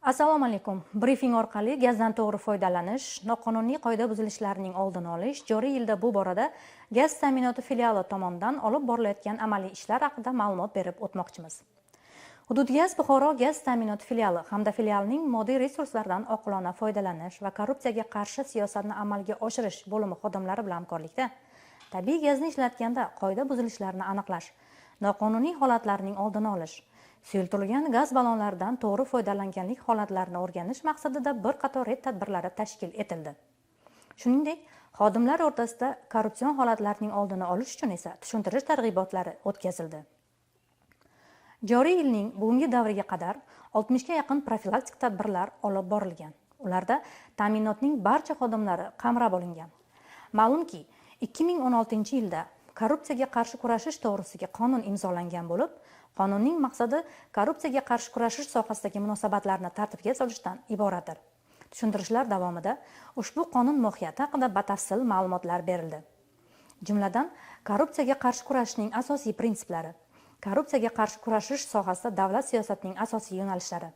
Assalomu alaykum. Brifing orqali gazdan to'g'ri foydalanish, noqonuniy qoida buzilishlarining oldini olish, joriy yilda bu borada gaz ta'minoti filiali tomonidan olib borilayotgan amaliy ishlar haqida ma'lumot berib o'tmoqchimiz. Hududgaz Buxoro gaz ta'minoti filiali hamda filialning moddiy resurslaridan oqilona foydalanish va korrupsiyaga qarshi siyosatni amalga oshirish bo'limi xodimlari bilan hamkorlikda tabiiy gazni ishlatganda qoida buzilishlarini aniqlash, noqonuniy holatlarning oldini olish, suyultirilgan gaz ballonlaridan to'g'ri foydalanganlik holatlarini o'rganish maqsadida bir qator red tadbirlari tashkil etildi. Shuningdek, xodimlar o'rtasida korrupsion holatlarning oldini olish uchun esa tushuntirish targ'ibotlari o'tkazildi. Joriy yilning bugungi davriga qadar 60 ga yaqin profilaktik tadbirlar olib borilgan. Ularda ta'minotning barcha xodimlari qamrab olingan. Ma'lumki, 2016-yilda korrupsiyaga qarshi kurashish to'g'risida qonun imzolangan bo'lib, qonunning maqsadi korrupsiyaga qarshi kurashish sohasidagi munosabatlarni tartibga solishdan iboratdir. Tushuntirishlar davomida ushbu qonun mohiyati haqida batafsil ma'lumotlar berildi. Jumladan, korrupsiyaga qarshi kurashishning asosiy prinsiplari, korrupsiyaga qarshi kurashish sohasida davlat siyosatining asosiy yo'nalishlari,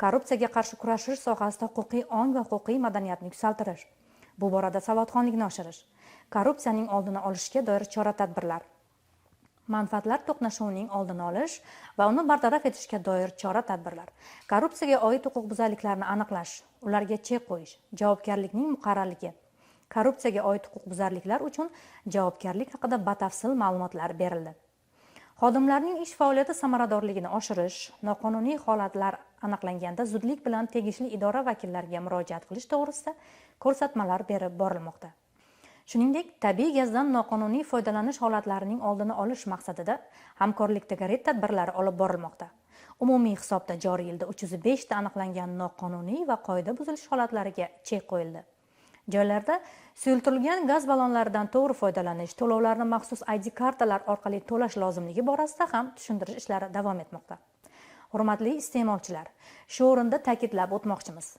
korrupsiyaga qarshi kurashish sohasida huquqiy ong va huquqiy madaniyatni yuksaltirish, bu borada savodxonlikni oshirish, korrupsiyaning oldini olishga doir chora-tadbirlar, manfaatlar to'qnashuvining oldini olish va uni bartaraf etishga doir chora-tadbirlar, korrupsiyaga oid huquqbuzarliklarni aniqlash, ularga chek qo'yish, javobgarlikning muqarrarligi, korrupsiyaga oid huquqbuzarliklar uchun javobgarlik haqida batafsil ma'lumotlar berildi. Xodimlarning ish faoliyati samaradorligini oshirish, noqonuniy holatlar aniqlanganda zudlik bilan tegishli idora vakillariga murojaat qilish to'g'risida ko'rsatmalar berib borilmoqda. Shuningdek, tabiiy gazdan noqonuniy foydalanish holatlarining oldini olish maqsadida hamkorlikdagi red tadbirlari olib borilmoqda. Umumiy hisobda joriy yilda 305 ta aniqlangan noqonuniy va qoida buzilish holatlariga chek qo'yildi. Joylarda suyultirilgan gaz ballonlaridan to'g'ri foydalanish, to'lovlarni maxsus ID kartalar orqali to'lash lozimligi borasida ham tushuntirish ishlari davom etmoqda. Hurmatli iste'molchilar, shu o'rinda ta'kidlab o'tmoqchimiz.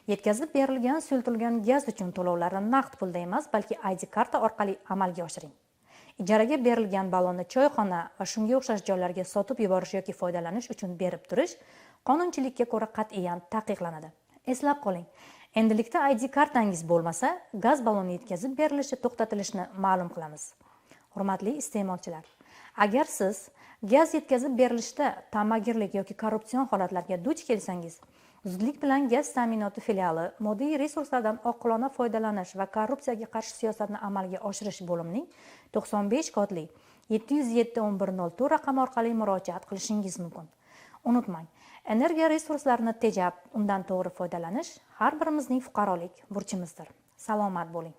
Yetkazib berilgan suyultirilgan gaz uchun to'lovlarni naqd pulda emas, balki ID karta orqali amalga oshiring. Ijaraga berilgan ballonni choyxona va shunga o'xshash joylarga sotib yuborish yoki foydalanish uchun berib turish qonunchilikka ko'ra qat'iyan taqiqlanadi. Eslab qoling, endilikda ID kartangiz bo'lmasa, gaz balloni yetkazib berilishi to'xtatilishini ma'lum qilamiz. Hurmatli iste'molchilar, agar siz gaz yetkazib berilishda ta'magirlik yoki korrupsion holatlarga duch kelsangiz, zudlik bilan gaz ta'minoti filiali moddiy resurslardan oqilona foydalanish va korrupsiyaga qarshi siyosatni amalga oshirish bo'limining 95 kodli 707 1104 raqami orqali murojaat qilishingiz mumkin. Unutmang, energiya resurslarini tejab, undan to'g'ri foydalanish har birimizning fuqarolik burchimizdir. Salomat bo'ling.